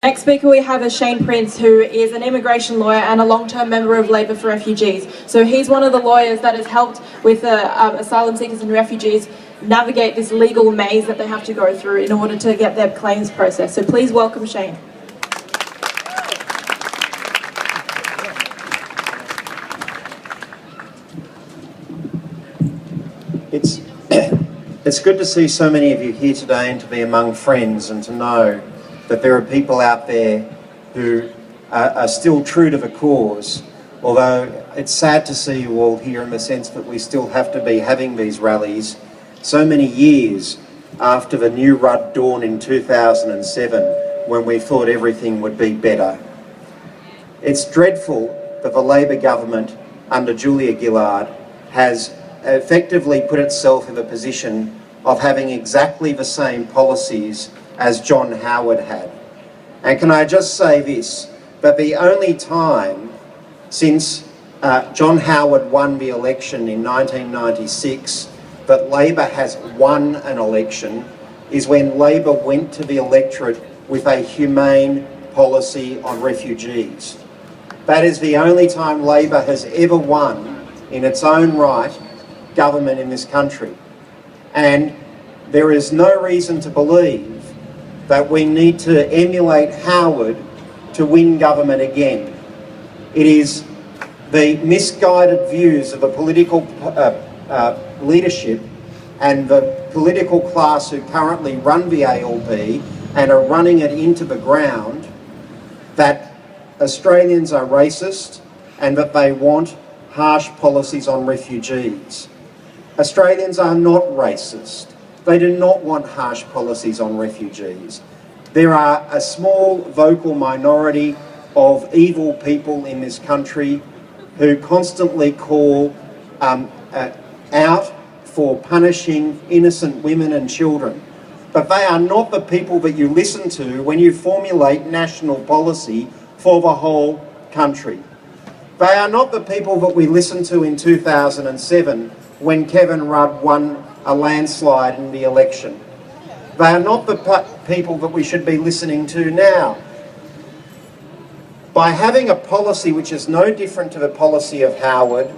Next speaker we have is Shane Prince, who is an immigration lawyer and a long-term member of Labor for Refugees. So he's one of the lawyers that has helped with asylum seekers and refugees navigate this legal maze that they have to go through in order to get their claims processed. So please welcome Shane. It's good to see so many of you here today and to be among friends and to know that there are people out there who are still true to the cause, although it's sad to see you all here in the sense that we still have to be having these rallies so many years after the new Rudd dawn in 2007 when we thought everything would be better. It's dreadful that the Labor government under Julia Gillard has effectively put itself in the position of having exactly the same policies as John Howard had. And can I just say this, that the only time since John Howard won the election in 1996 that Labor has won an election is when Labor went to the electorate with a humane policy on refugees. That is the only time Labor has ever won in its own right government in this country. And there is no reason to believe that we need to emulate Howard to win government again. It is the misguided views of a political leadership and the political class who currently run the ALP and are running it into the ground that Australians are racist and that they want harsh policies on refugees. Australians are not racist. They do not want harsh policies on refugees. There are a small vocal minority of evil people in this country who constantly call out for punishing innocent women and children. But they are not the people that you listen to when you formulate national policy for the whole country. They are not the people that we listened to in 2007 when Kevin Rudd won a landslide in the election. They are not the people that we should be listening to now. By having a policy which is no different to the policy of Howard,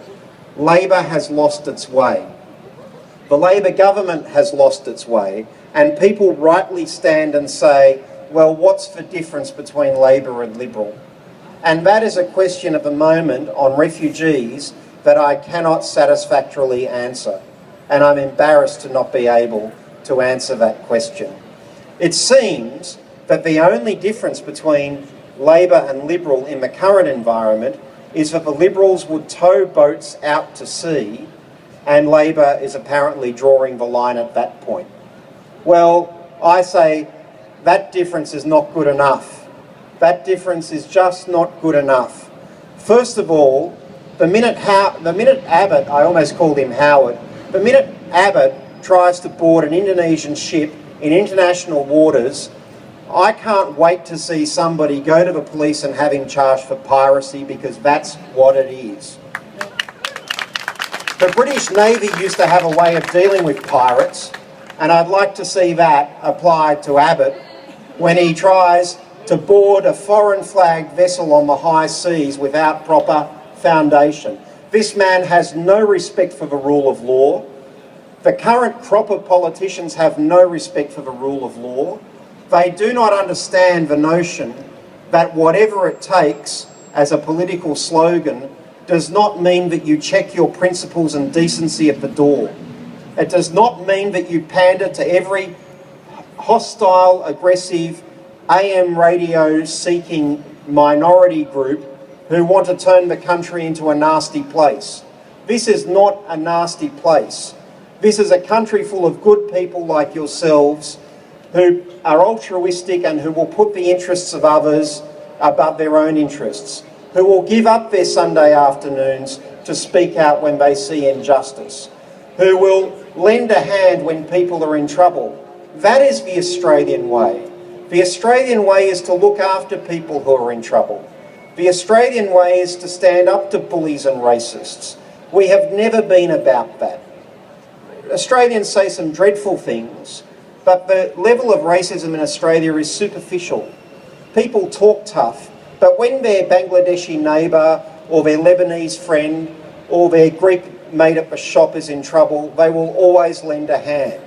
Labor has lost its way. The Labor government has lost its way, and people rightly stand and say, well, what's the difference between Labor and Liberal? And that is a question at the moment on refugees that I cannot satisfactorily answer. And I'm embarrassed to not be able to answer that question. It seems that the only difference between Labor and Liberal in the current environment is that the Liberals would tow boats out to sea and Labor is apparently drawing the line at that point. Well, I say that difference is not good enough. That difference is just not good enough. First of all, the minute Abbott, I almost called him Howard, the minute Abbott tries to board an Indonesian ship in international waters, I can't wait to see somebody go to the police and have him charged for piracy, because that's what it is. The British Navy used to have a way of dealing with pirates, and I'd like to see that applied to Abbott when he tries to board a foreign flagged vessel on the high seas without proper foundation. This man has no respect for the rule of law. The current crop of politicians have no respect for the rule of law. They do not understand the notion that whatever it takes as a political slogan does not mean that you check your principles and decency at the door. It does not mean that you pander to every hostile, aggressive, AM radio seeking minority group who want to turn the country into a nasty place. This is not a nasty place. This is a country full of good people like yourselves who are altruistic and who will put the interests of others above their own interests, who will give up their Sunday afternoons to speak out when they see injustice, who will lend a hand when people are in trouble. That is the Australian way. The Australian way is to look after people who are in trouble. The Australian way is to stand up to bullies and racists. We have never been about that. Australians say some dreadful things, but the level of racism in Australia is superficial. People talk tough, but when their Bangladeshi neighbour or their Lebanese friend or their Greek mate at the shop is in trouble, they will always lend a hand.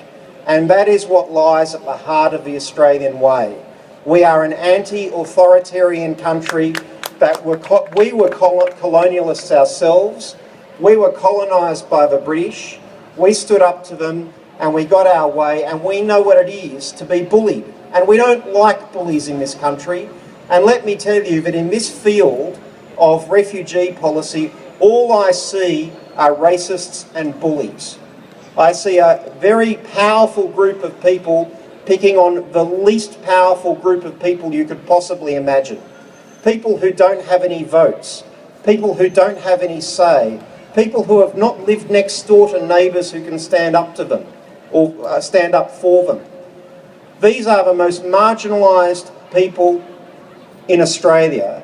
And that is what lies at the heart of the Australian way. We are an anti-authoritarian country, but we were colonialists ourselves. We were colonised by the British. We stood up to them and we got our way, and we know what it is to be bullied. And we don't like bullies in this country. And let me tell you that in this field of refugee policy, all I see are racists and bullies. I see a very powerful group of people picking on the least powerful group of people you could possibly imagine. People who don't have any votes, people who don't have any say, people who have not lived next door to neighbours who can stand up to them or stand up for them. These are the most marginalised people in Australia,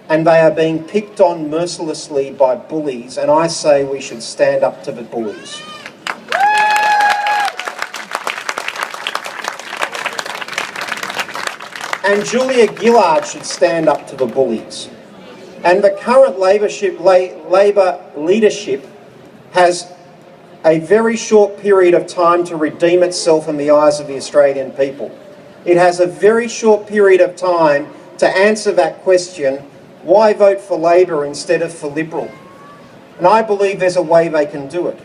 and they are being picked on mercilessly by bullies, and I say we should stand up to the bullies. And Julia Gillard should stand up to the bullies. And the current Labor leadership has a very short period of time to redeem itself in the eyes of the Australian people. It has a very short period of time to answer that question, why vote for Labor instead of for Liberal? And I believe there's a way they can do it.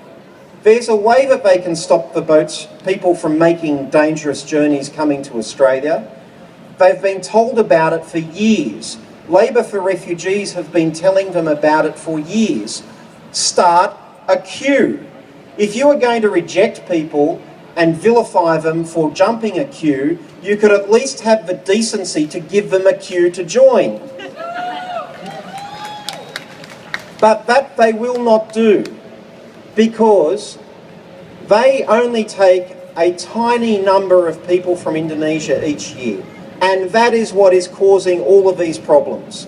There's a way that they can stop the people from making dangerous journeys coming to Australia. They've been told about it for years. Labor for Refugees have been telling them about it for years. Start a queue. If you are going to reject people and vilify them for jumping a queue, you could at least have the decency to give them a queue to join. But that they will not do, because they only take a tiny number of people from Indonesia each year. And that is what is causing all of these problems.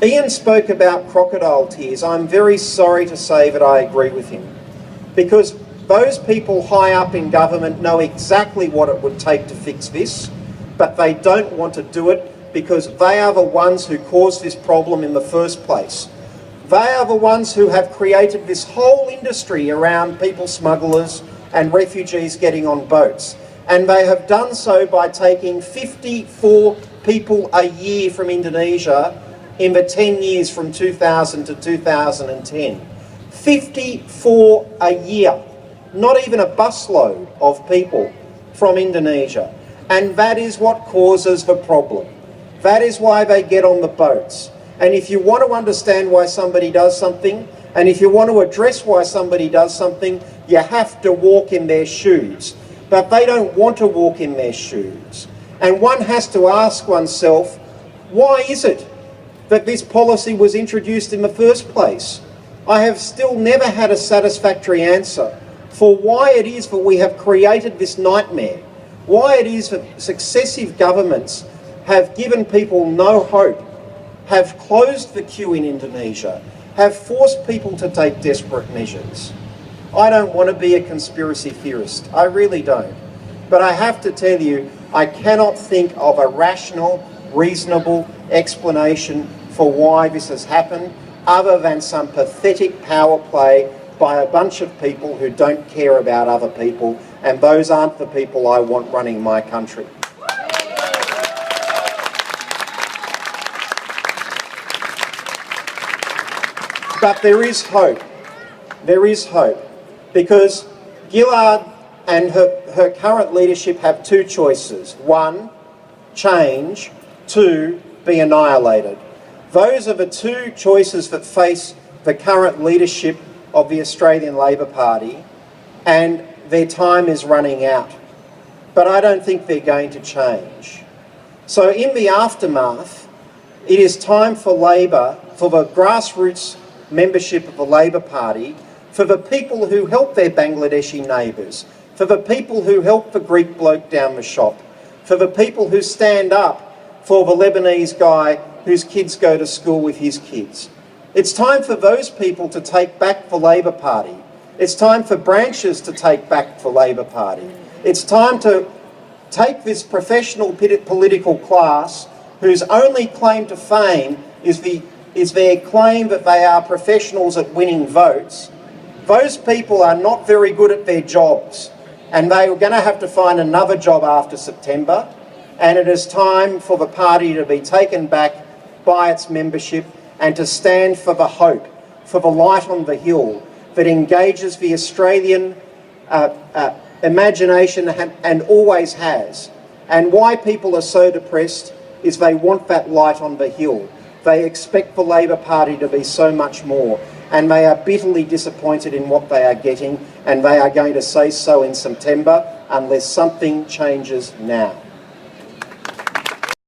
Ian spoke about crocodile tears. I'm very sorry to say that I agree with him, because those people high up in government know exactly what it would take to fix this, but they don't want to do it because they are the ones who caused this problem in the first place. They are the ones who have created this whole industry around people smugglers and refugees getting on boats. And they have done so by taking 54 people a year from Indonesia in the 10 years from 2000 to 2010. 54 a year. Not even a busload of people from Indonesia. And that is what causes the problem. That is why they get on the boats. And if you want to understand why somebody does something, and if you want to address why somebody does something, you have to walk in their shoes. But they don't want to walk in their shoes. And one has to ask oneself, why is it that this policy was introduced in the first place? I have still never had a satisfactory answer for why it is that we have created this nightmare, why it is that successive governments have given people no hope, have closed the queue in Indonesia, have forced people to take desperate measures. I don't want to be a conspiracy theorist, I really don't. But I have to tell you, I cannot think of a rational, reasonable explanation for why this has happened, other than some pathetic power play by a bunch of people who don't care about other people, and those aren't the people I want running my country. But there is hope. There is hope. Because Gillard and her current leadership have two choices. One, change. Two, be annihilated. Those are the two choices that face the current leadership of the Australian Labor Party, and their time is running out. But I don't think they're going to change. So in the aftermath, it is time for Labor, for the grassroots membership of the Labor Party, for the people who help their Bangladeshi neighbours, for the people who help the Greek bloke down the shop, for the people who stand up for the Lebanese guy whose kids go to school with his kids. It's time for those people to take back the Labor Party. It's time for branches to take back the Labor Party. It's time to take this professional political class whose only claim to fame is their claim that they are professionals at winning votes, those people are not very good at their jobs, and they are going to have to find another job after September, and it is time for the party to be taken back by its membership and to stand for the hope, for the light on the hill that engages the Australian imagination and always has. And why people are so depressed is they want that light on the hill. They expect the Labor Party to be so much more, and they are bitterly disappointed in what they are getting, and they are going to say so in September unless something changes now.